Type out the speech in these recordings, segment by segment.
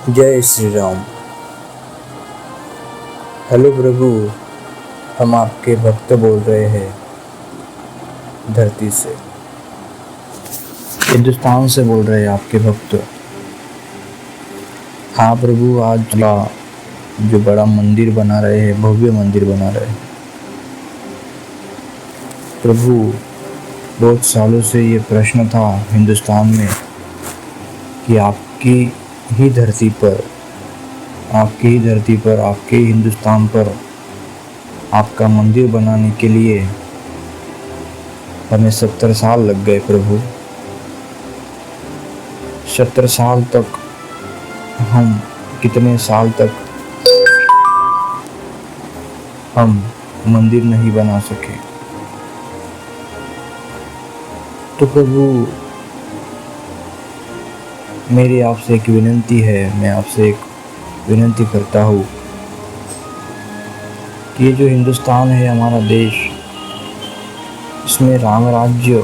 जय श्री राम। हेलो प्रभु, हम आपके भक्त बोल रहे हैं धरती से, हिंदुस्तान से बोल रहे हैं आपके भक्त। हाँ प्रभु, आज का जो बड़ा मंदिर बना रहे हैं, भव्य मंदिर बना रहे हैं प्रभु। बहुत सालों से ये प्रश्न था हिंदुस्तान में कि आपकी ही धरती पर, आपकी ही धरती पर, आपके ही हिंदुस्तान पर आपका मंदिर बनाने के लिए हमें 70 साल लग गए प्रभु। 70 साल तक हम, कितने साल तक हम मंदिर नहीं बना सके। तो प्रभु, मेरी आपसे एक विनती है, मैं आपसे एक विनती करता हूँ कि ये जो हिंदुस्तान है, हमारा देश, इसमें राम राज्य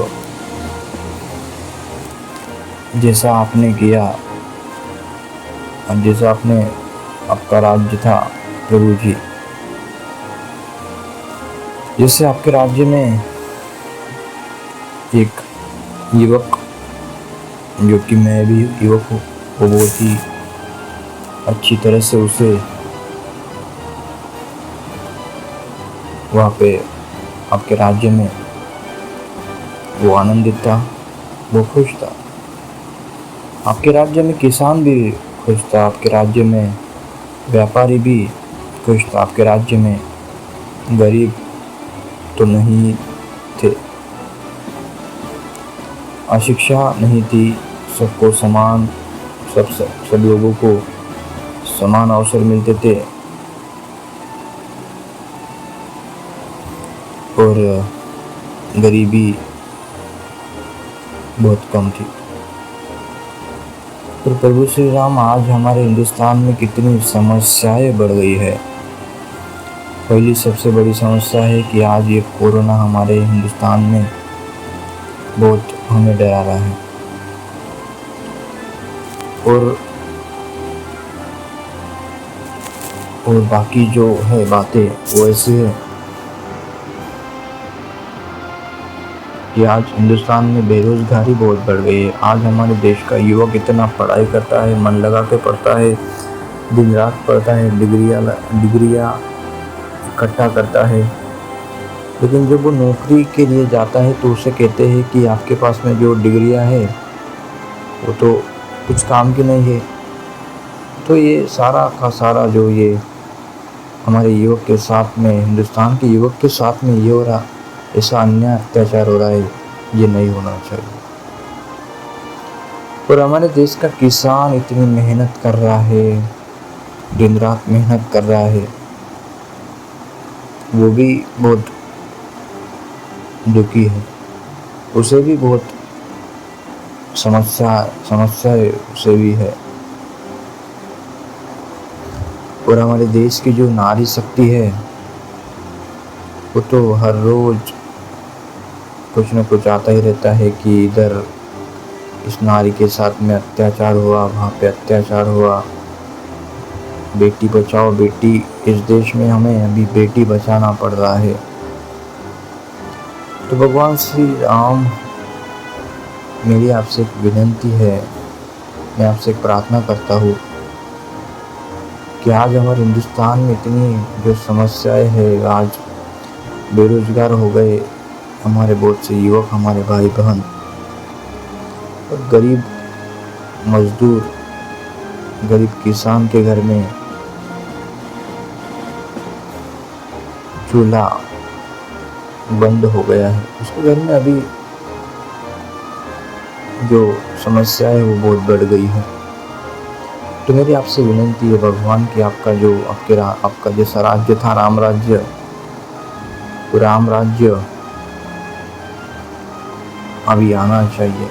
जैसा आपने किया, जैसा आपने आपका राज्य था प्रभु जी, जैसे आपके राज्य में एक युवक, जो कि मैं भी युवक हूँ, वो बहुत ही अच्छी तरह से उसे वहाँ पे आपके राज्य में वो आनंदित था, वो खुश था। आपके राज्य में किसान भी खुश था, आपके राज्य में व्यापारी भी खुश था, आपके राज्य में गरीब तो नहीं थे, अशिक्षा नहीं थी, सबको समान, सब लोगों को समान अवसर मिलते थे और गरीबी बहुत कम थी। तो प्रभु श्री राम, आज हमारे हिंदुस्तान में कितनी समस्याएं बढ़ गई है। पहली सबसे बड़ी समस्या है कि आज ये कोरोना हमारे हिंदुस्तान में बहुत हमें डरा रहा है। और बाकी जो है बातें वो ऐसी है कि आज हिंदुस्तान में बेरोजगारी बहुत बढ़ गई है। आज हमारे देश का युवक इतना पढ़ाई करता है, मन लगा के पढ़ता है, दिन रात पढ़ता है, डिग्रियाँ इकट्ठा करता है, लेकिन जब वो नौकरी के लिए जाता है तो उसे कहते हैं कि आपके पास में जो डिग्रियां है वो तो कुछ काम की नहीं है। तो ये सारा का सारा जो ये हमारे युवक के साथ में, हिंदुस्तान के युवक के साथ में ये हो रहा, ऐसा अन्याय अत्याचार हो रहा है, ये नहीं होना चाहिए। और हमारे देश का किसान इतनी मेहनत कर रहा है, दिन रात मेहनत कर रहा है, वो भी बहुत दुखी है, उसे भी बहुत समस्या उसे भी है। और हमारे देश की जो नारी शक्ति है वो तो हर रोज कुछ न कुछ आता ही रहता है कि इधर इस नारी के साथ में अत्याचार हुआ, वहाँ पे अत्याचार हुआ। बेटी बचाओ बेटी, इस देश में हमें अभी बेटी बचाना पड़ रहा है। तो भगवान श्री राम, मेरी आपसे एक विनती है, मैं आपसे एक प्रार्थना करता हूँ कि आज हमारे हिंदुस्तान में इतनी जो समस्याएं है, आज बेरोजगार हो गए हमारे बहुत से युवक, हमारे भाई बहन, और गरीब मजदूर, गरीब किसान के घर में चूल्हा बंद हो गया है, उसके घर में अभी जो समस्या है वो बहुत बढ़ गई है। तो मेरी आपसे विनती है भगवान कि आपका जैसा राज्य था राम राज्य, तो राम राज्य अभी आना चाहिए।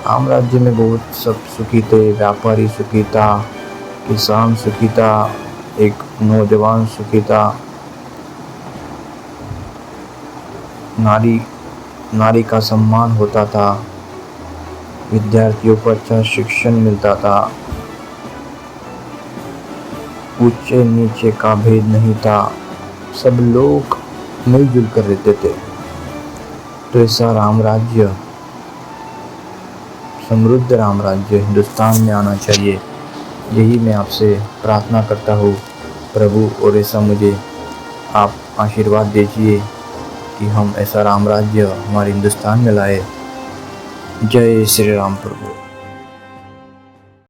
राम राज्य में बहुत सब सुखी थे, व्यापारी सुखी था, किसान सुखी था, एक नौजवान सुखी था, नारी का सम्मान होता था, विद्यार्थियों को अच्छा शिक्षण मिलता था, ऊंचे नीचे का भेद नहीं था, सब लोग मिलजुल कर रहते थे। तो ऐसा राम राज्य, समृद्ध राम राज्य हिंदुस्तान में आना चाहिए, यही मैं आपसे प्रार्थना करता हूँ प्रभु। और ऐसा मुझे आप आशीर्वाद दीजिए कि हम ऐसा राम राज्य हमारे हिंदुस्तान में लाए। जय श्री राम प्रभु।